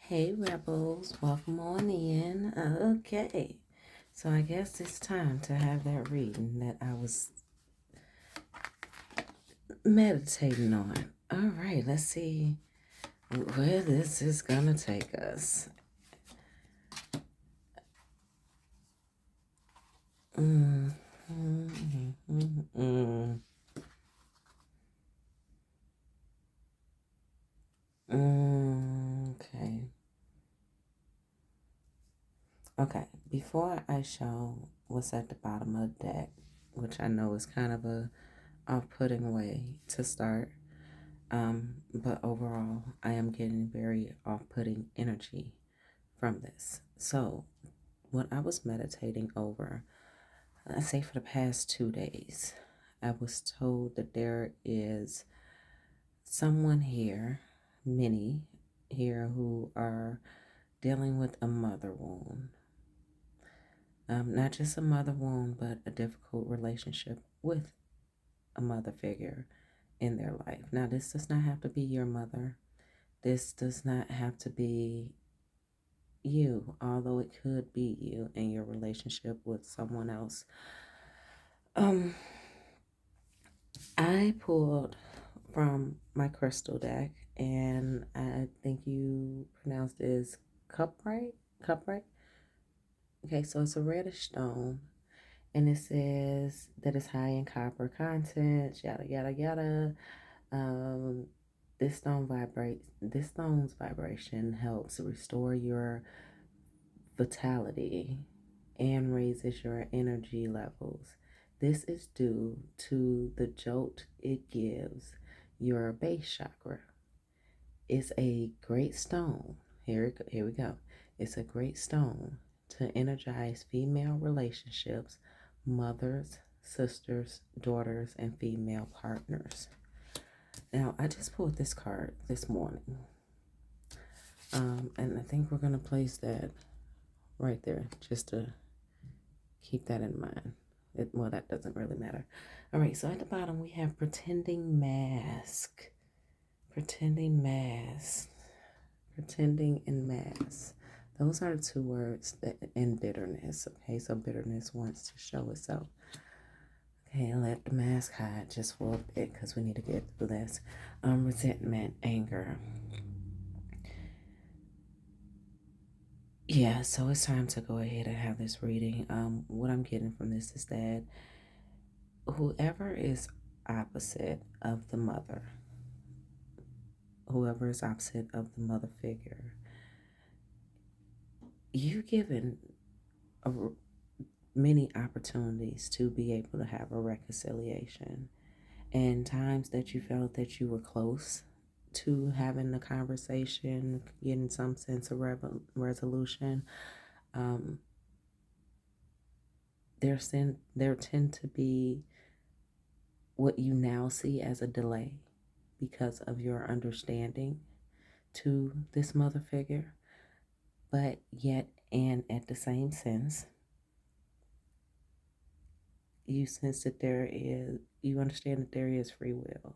Hey Rebels, welcome on in. Okay, so I guess it's time to have that reading that I was meditating on. All right, let's see where this is gonna take us. Mm, mm, mm, mm, okay, okay. Before I show what's at the bottom of the deck, which I know is kind of a off-putting way to start. But overall, I am getting very off putting energy from this. So, what I was meditating over, I say for the past 2 days, I was told that there is someone here, many here, who are dealing with a mother wound. Not just a mother wound, but a difficult relationship with a mother figure in their life. Now, this does not have to be your mother. This does not have to be you, although it could be you in your relationship with someone else. Um, I pulled from my crystal deck, and I think you pronounced it as cuprite. Cuprite. Okay, so it's a reddish stone, and it says that it's high in copper content. Yada yada yada. Um, This stone's vibration helps restore your vitality and raises your energy levels. This is due to the jolt it gives your base chakra. It's a great stone. Here we go. It's a great stone to energize female relationships, mothers, sisters, daughters, and female partners. Now, I just pulled this card this morning, and I think we're going to place that right there just to keep that in mind. Well, that doesn't really matter. All right, so at the bottom we have pretending mask. Pretending mask. Pretending and mask. Those are the two words that in bitterness. Okay, so bitterness wants to show itself. Okay, let the mask hide just for a bit because we need to get through this. Resentment, anger. Yeah, so it's time to go ahead and have this reading. What I'm getting from this is that whoever is opposite of the mother, whoever is opposite of the mother figure, you're given a, many opportunities to be able to have a reconciliation. And times that you felt that you were close to having the conversation, getting some sense of resolution, um, there tend to be what you now see as a delay because of your understanding to this mother figure, but yet, and at the same sense, you sense that you understand that there is free will,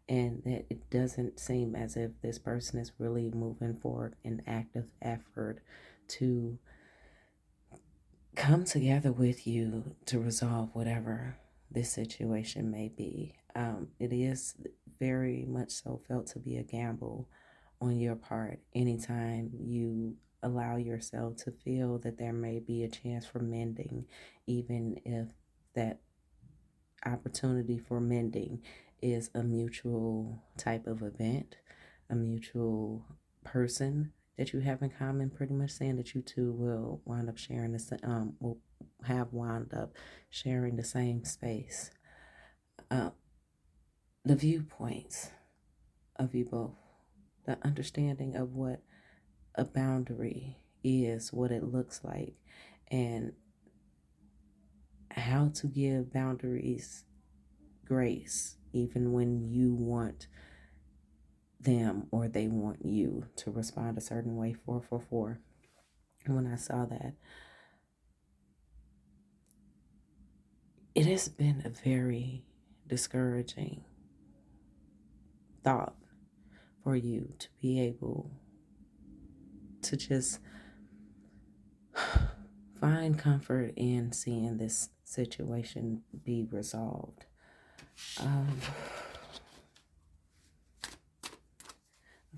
and that it doesn't seem as if this person is really moving forward in active effort to come together with you to resolve whatever this situation may be. It is very much so felt to be a gamble on your part anytime you allow yourself to feel that there may be a chance for mending, even if that opportunity for mending is a mutual type of event, a mutual person that you have in common, pretty much saying that you two will wind up sharing this, will have wound up sharing the same space. Uh, the viewpoints of you both, the understanding of what a boundary is, what it looks like, and how to give boundaries grace, even when you want them or they want you to respond a certain way. 444. When I saw that, it has been a very discouraging thought for you to be able to just find comfort in seeing this situation be resolved. Um,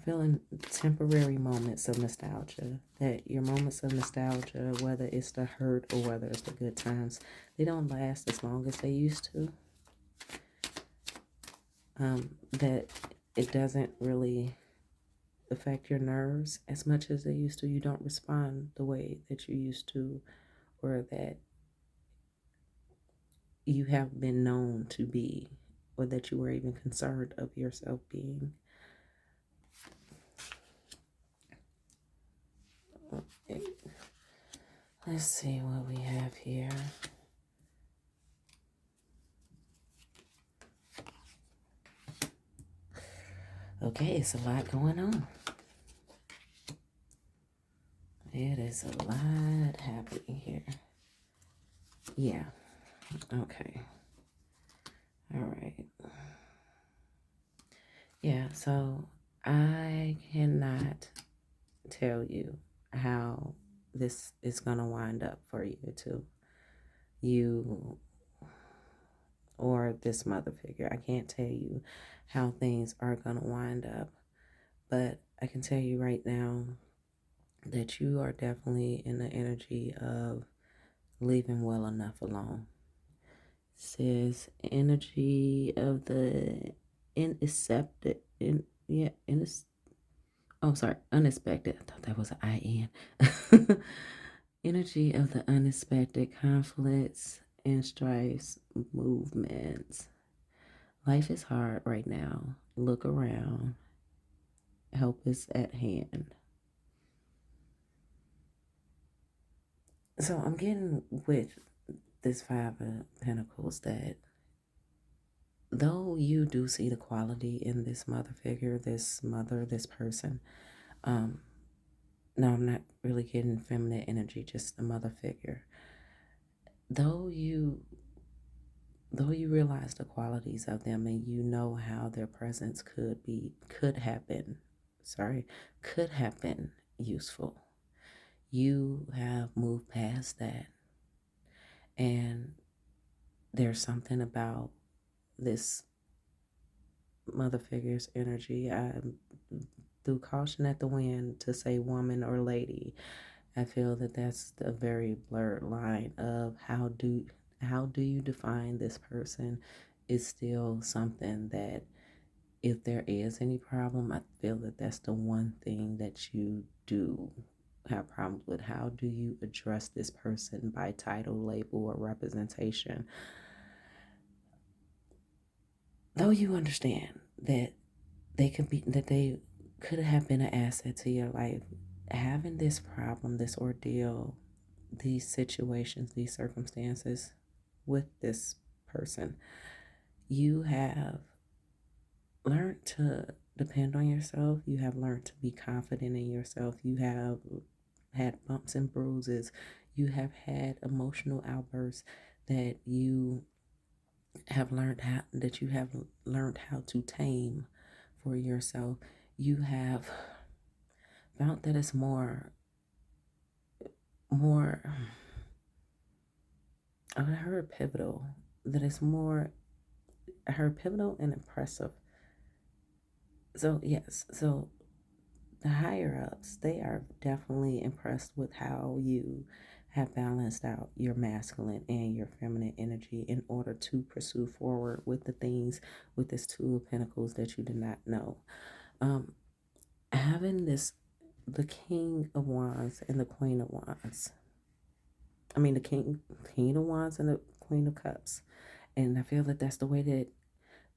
Feeling temporary moments of nostalgia. That your moments of nostalgia, whether it's the hurt or whether it's the good times, they don't last as long as they used to. That it doesn't really affect your nerves as much as they used to. You don't respond the way that you used to, or that you have been known to be, or that you were even concerned of yourself being. Okay. Let's see what we have here. Okay, it's a lot going on. It is a lot happening here. Yeah. Okay. All right. Yeah, so I cannot tell you how this is going to wind up for you too. You or this mother figure. I can't tell you how things are going to wind up, but I can tell you right now that you are definitely in the energy of leaving well enough alone. It says energy of the unaccepted, unexpected. I thought that was an IN. Energy of the unexpected conflicts and strifes, movements. Life is hard right now. Look around. Help is at hand. So I'm getting with this Five of Pentacles that though you do see the quality in this mother figure, this mother, this person, no, I'm not really getting feminine energy, just a mother figure. Though you realize the qualities of them and you know how their presence could have been useful, you have moved past that. And there's something about this mother figure's energy. I through caution at the wind to say woman or lady, I feel that that's the very blurred line of how do you define this person is still something that if there is any problem, I feel that that's the one thing that you do have problems with. How do you address this person by title, label, or representation? Though you understand that they could have been an asset to your life, having this problem, this ordeal, these situations, these circumstances with this person, you have learned to depend on yourself. You have learned to be confident in yourself. You have had bumps and bruises. You have had emotional outbursts that you have learned how to tame for yourself. You have found that it's more I heard pivotal, that it's more, I heard pivotal and impressive. So yes, so the higher ups, they are definitely impressed with how you have balanced out your masculine and your feminine energy in order to pursue forward with the things with this Two of Pentacles that you did not know. Having the King of Wands and the Queen of Wands. I mean, the King of Wands and the Queen of Cups. And I feel that that's the way that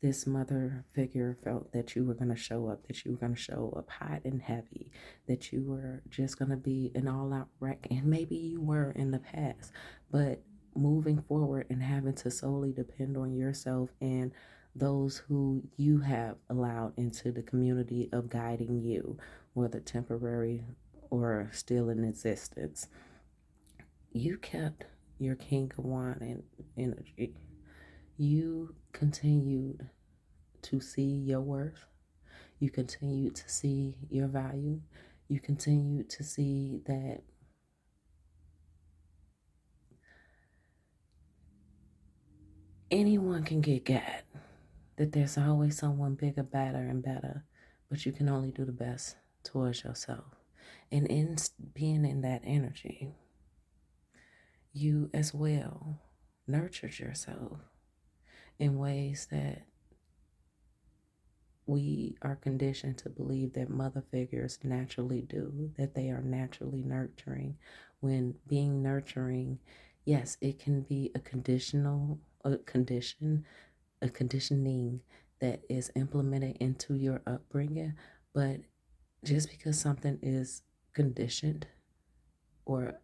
this mother figure felt that you were going to show up, that you were going to show up hot and heavy, that you were just going to be an all-out wreck. And maybe you were in the past, but moving forward and having to solely depend on yourself and those who you have allowed into the community of guiding you, whether temporary or still in existence. You kept your King of Wands energy. You continued to see your worth. You continued to see your value. You continue to see that anyone can get got, that there's always someone bigger, badder, and better, but you can only do the best towards yourself. And in being in that energy, you as well nurtured yourself in ways that we are conditioned to believe that mother figures naturally do, that they are naturally nurturing. When being nurturing, yes, it can be a conditioning that is implemented into your upbringing, but just because something is conditioned or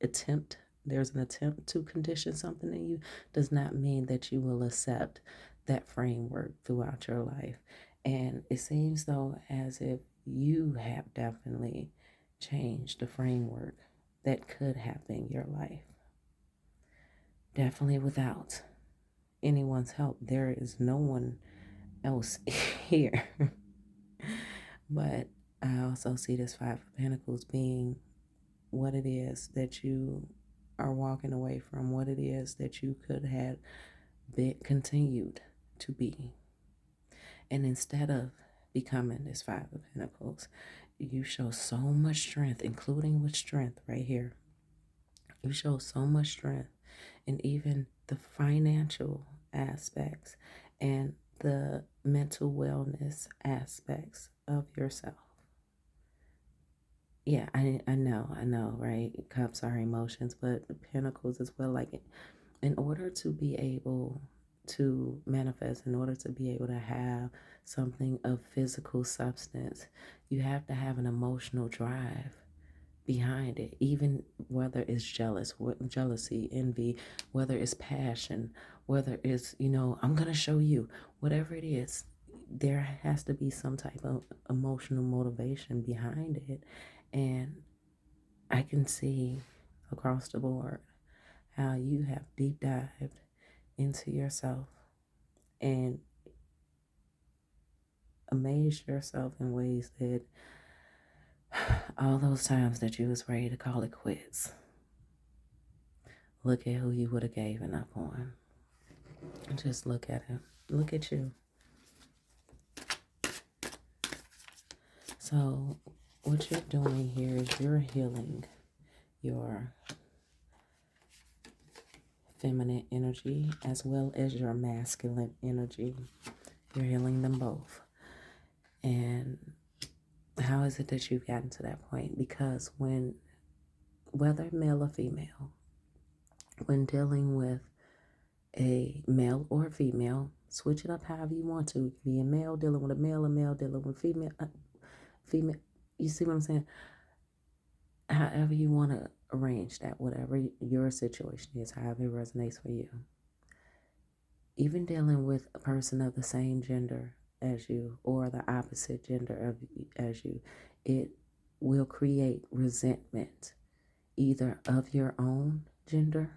attempt there's an attempt to condition something in you does not mean that you will accept that framework throughout your life. And it seems though as if you have definitely changed the framework that could have been your life, definitely without anyone's help. There is no one else here. But I also see this Five of Pentacles being what it is that you are walking away from, what it is that you could have been continued to be. And instead of becoming this Five of Pentacles, you show so much strength, including with strength right here. You show so much strength in even the financial aspects and the mental wellness aspects of yourself. Yeah, I know, right? Cups are emotions, but pentacles as well. Like, in order to be able to manifest, in order to be able to have something of physical substance, you have to have an emotional drive behind it, even whether it's jealousy, envy, whether it's passion, whether it's, I'm going to show you, whatever it is, there has to be some type of emotional motivation behind it. And I can see across the board how you have deep dived into yourself and amazed yourself in ways that all those times that you was ready to call it quits, look at who you would have given up on. Just look at him. Look at you. So what you're doing here is you're healing your feminine energy as well as your masculine energy. You're healing them both. And how is it that you've gotten to that point? Because whether male or female, when dealing with a male or female, switch it up however you want to. It can be a male dealing with a male dealing with female. You see what I'm saying? However you want to arrange that, whatever your situation is, however it resonates for you. Even dealing with a person of the same gender as you or the opposite gender as you, it will create resentment either of your own gender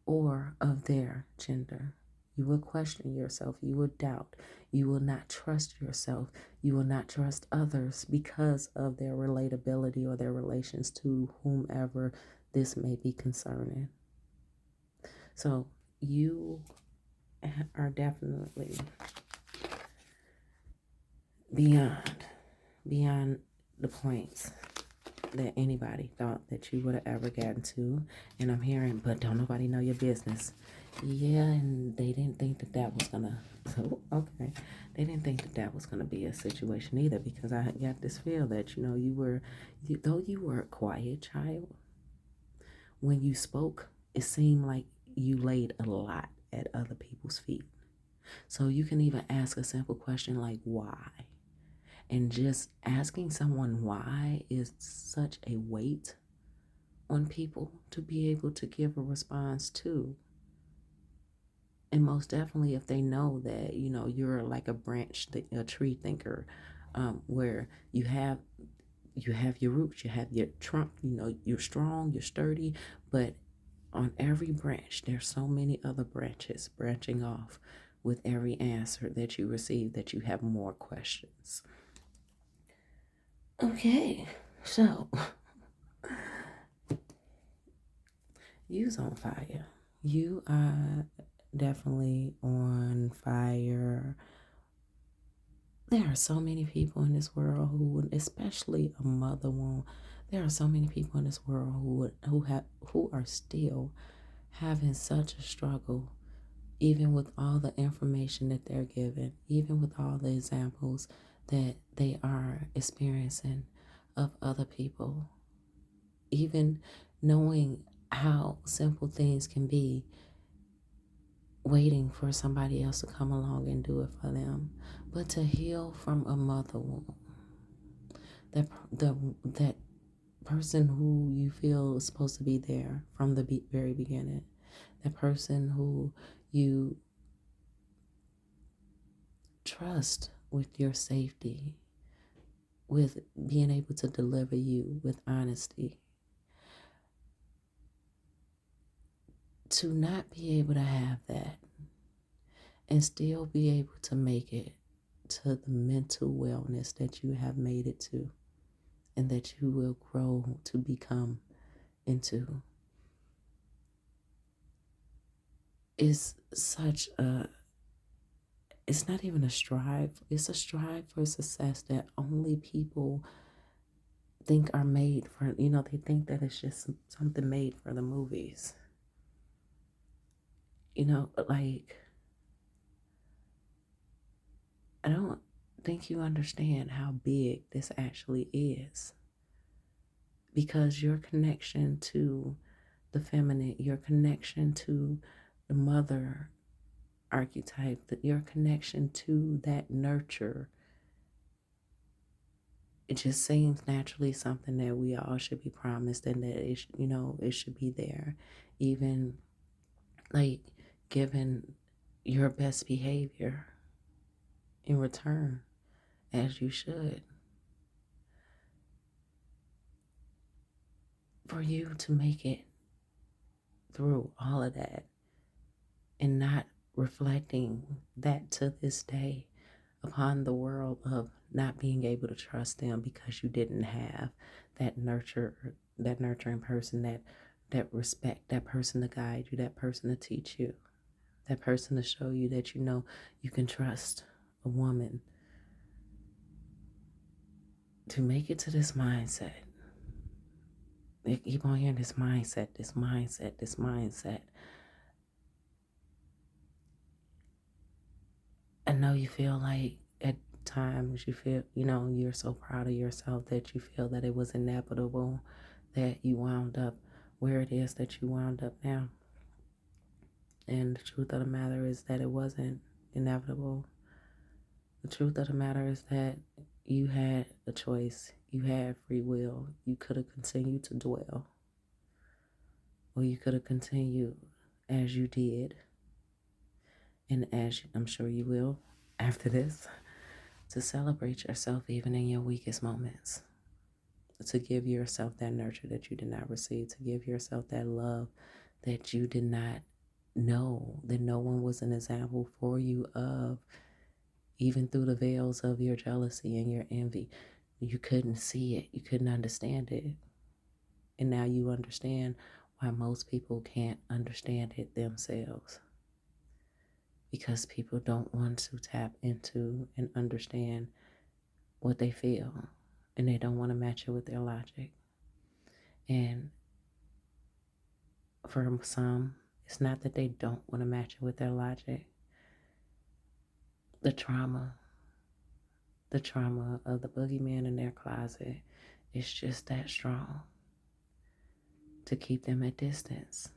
or of their gender. You will question yourself. You will doubt. You will not trust yourself. You will not trust others because of their relatability or their relations to whomever this may be concerning. So you are definitely beyond the points that anybody thought that you would have ever gotten to. And I'm hearing, but don't nobody know your business. Yeah, and they didn't think that was gonna. So okay, they didn't think that was gonna be a situation either, because I got this feel that though you were a quiet child, when you spoke, it seemed like you laid a lot at other people's feet. So you can even ask a simple question like why. And just asking someone why is such a weight on people to be able to give a response to. And most definitely if they know that, you're like a tree thinker, where you have your roots, you have your trunk, you're strong, you're sturdy, but on every branch, there's so many other branches branching off. With every answer that you receive, that you have more questions. Okay, so you's on fire. You are definitely on fire. There are so many people in this world who would, especially a mother won't. There are so many people in this world who are still having such a struggle, even with all the information that they're given, even with all the examples that they are experiencing of other people, even knowing how simple things can be, waiting for somebody else to come along and do it for them. But to heal from a mother wound, that person who you feel is supposed to be there from the very beginning, that person who you trust with your safety, with being able to deliver you with honesty, to not be able to have that and still be able to make it to the mental wellness that you have made it to and that you will grow to become into is such a, it's not even a strive, it's a strive for success that only people think are made for, they think that it's just something made for the movies. Like, I don't think you understand how big this actually is, because your connection to the feminine, your connection to the mother archetype, that your connection to that nurture, it just seems naturally something that we all should be promised, and that it should be there, even like given your best behavior in return, as you should, for you to make it through all of that and not reflecting that to this day upon the world of not being able to trust them because you didn't have that nurturing person, that respect, that person to guide you, that person to teach you, that person to show you that you can trust a woman to make it to this mindset. They keep on hearing this mindset, this mindset, this mindset. I know you feel like at times you feel, you're so proud of yourself that you feel that it was inevitable that you wound up where it is that you wound up now. And the truth of the matter is that it wasn't inevitable. The truth of the matter is that you had a choice. You had free will. You could have continued to dwell, or you could have continued as you did, and as I'm sure you will after this, to celebrate yourself even in your weakest moments, to give yourself that nurture that you did not receive, to give yourself that love that you did not know, that no one was an example for you of, even through the veils of your jealousy and your envy. You couldn't see it, you couldn't understand it. And now you understand why most people can't understand it themselves. Because people don't want to tap into and understand what they feel, and they don't want to match it with their logic. And for some, it's not that they don't want to match it with their logic. The trauma of the boogeyman in their closet is just that strong to keep them at distance.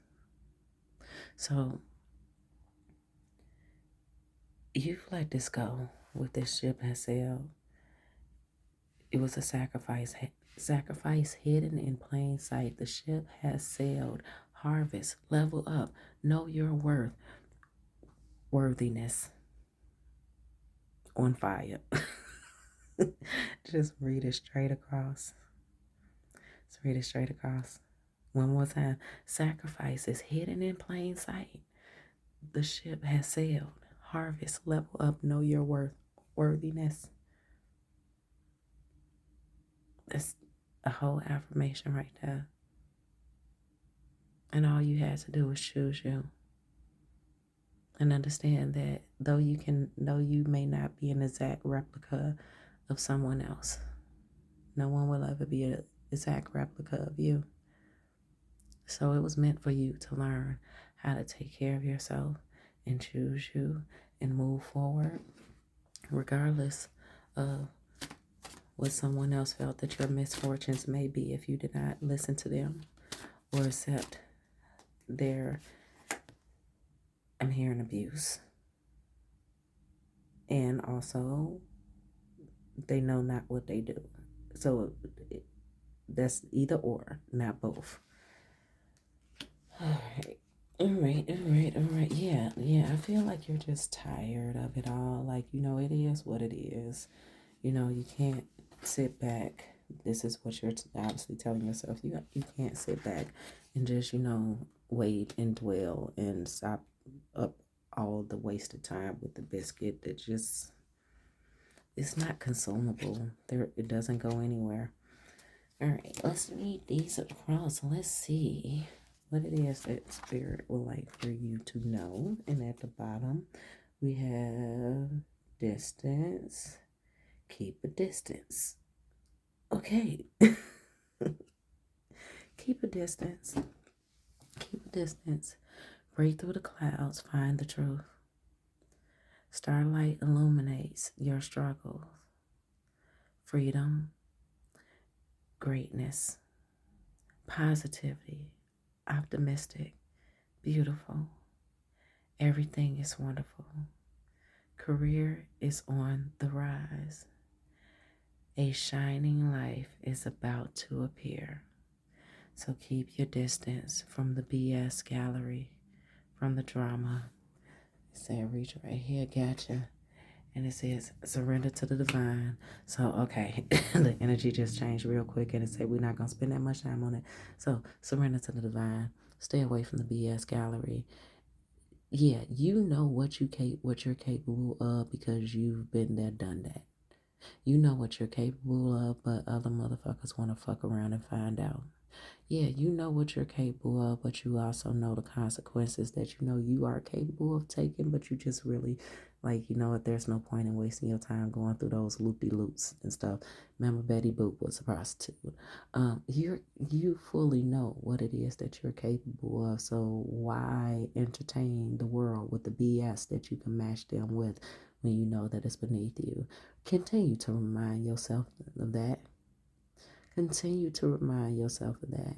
So you've let this go with this ship has sailed. It was a sacrifice hidden in plain sight. The ship has sailed. Harvest, level up, know your worth, worthiness, on fire. Just read it straight across. Let's read it straight across. One more time. Sacrifice is hidden in plain sight. The ship has sailed. Harvest, level up, know your worth, worthiness. That's a whole affirmation right there. And all you had to do was choose you and understand that though you may not be an exact replica of someone else, no one will ever be an exact replica of you. So it was meant for you to learn how to take care of yourself and choose you and move forward, regardless of what someone else felt that your misfortunes may be if you did not listen to them or accept their, I'm hearing abuse. And also, they know not what they do. So that's either or, not both. All right. All right, all right, all right. Yeah, yeah. I feel like you're just tired of it all. Like, it is what it is. You can't sit back. This is what you're obviously telling yourself. You can't sit back and just, wait and dwell and stop up all the wasted time with the biscuit that just, it's not consumable. It doesn't go anywhere. All right, let's read these across. Let's see what it is that Spirit would like for you to know. And at the bottom, we have distance. Keep a distance. Okay. Keep a distance. Keep a distance. Break through the clouds. Find the truth. Starlight illuminates your struggles. Freedom. Greatness. Positivity. Optimistic. Beautiful. Everything is wonderful. Career is on the rise. A shining life is about to appear. So keep your distance from the BS gallery, from the drama. It said, reach right here, gotcha. And it says, surrender to the divine. So, okay, the energy just changed real quick, and it said, we're not going to spend that much time on it. So, surrender to the divine. Stay away from the BS gallery. Yeah, you know what you're capable of because you've been there, done that. You know what you're capable of, but other motherfuckers want to fuck around and find out. Yeah, you know what you're capable of, but you also know the consequences that you are capable of taking, but you just really, like, if there's no point in wasting your time going through those loop-de-loops and stuff. Remember, Betty Boop was a prostitute. You fully know what it is that you're capable of, so why entertain the world with the BS that you can match them with when you know that it's beneath you? Continue to remind yourself of that. Continue to remind yourself of that.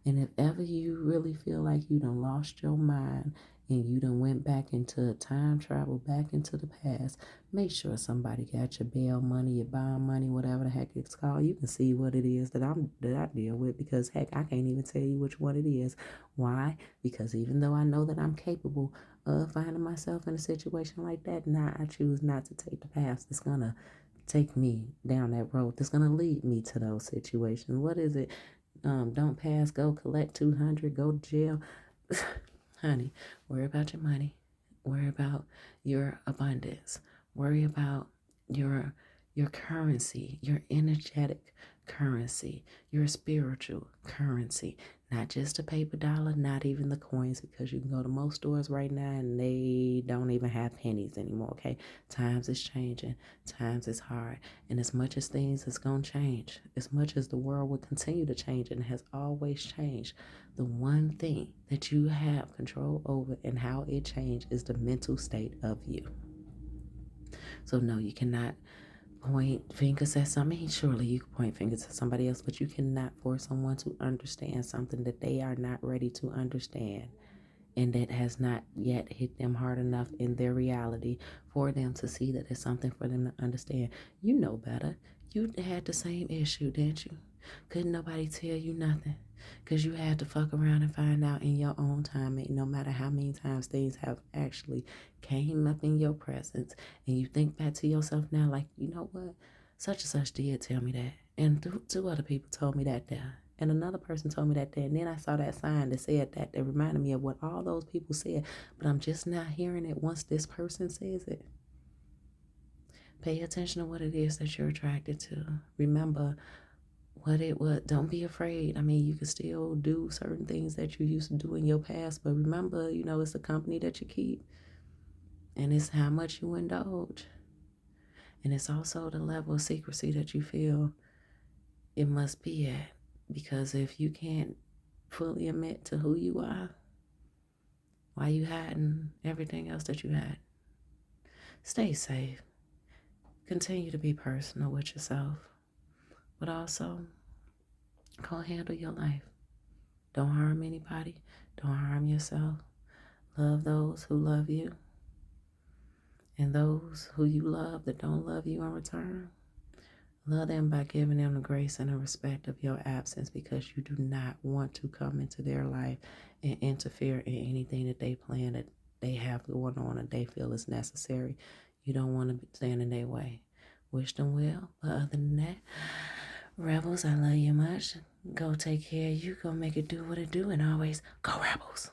And if ever you really feel like you done lost your mind and you done went back into time travel, back into the past, make sure somebody got your bail money, your bond money, whatever the heck it's called. You can see what it is that I deal with, because heck, I can't even tell you which one it is. Why? Because even though I know that I'm capable of finding myself in a situation like that, now I choose not to take the path that's gonna take me down that road that's going to lead me to those situations. What is it? Don't pass, go collect 200, go to jail. Honey, worry about your money. Worry about your abundance. Worry about your currency, your energetic currency, your spiritual currency. Not just a paper dollar, not even the coins, because you can go to most stores right now and they don't even have pennies anymore, okay? Times is changing. Times is hard. And as much as things is going to change, as much as the world will continue to change and has always changed, the one thing that you have control over and how it changes is the mental state of you. So no, you cannot point fingers at somebody. Surely you can point fingers at somebody else, but you cannot force someone to understand something that they are not ready to understand and that has not yet hit them hard enough in their reality for them to see that it's something for them to understand. You know better. You had the same issue, didn't you? Couldn't nobody tell you nothing because you had to fuck around and find out in your own time. And no matter how many times things have actually came up in your presence, and you think back to yourself now like, you know what? Such and such did tell me that. And two other people told me that there. And another person told me that there. And then I saw that sign that said that reminded me of what all those people said. But I'm just not hearing it once this person says it. Pay attention to what it is that you're attracted to. Remember, what it was. Don't be afraid. I mean, you can still do certain things that you used to do in your past, but remember, it's the company that you keep, and it's how much you indulge. And it's also the level of secrecy that you feel it must be at. Because if you can't fully admit to who you are, why you hiding everything else that you had? Stay safe. Continue to be personal with yourself, but also go handle your life. Don't harm anybody. Don't harm yourself. Love those who love you. And those who you love that don't love you in return, love them by giving them the grace and the respect of your absence, because you do not want to come into their life and interfere in anything that they plan, that they have going on, and they feel is necessary. You don't want to stand in their way. Wish them well. But other than that, Rebels, I love you much. Go take care of you. Go make it do what it do. And always go Rebels.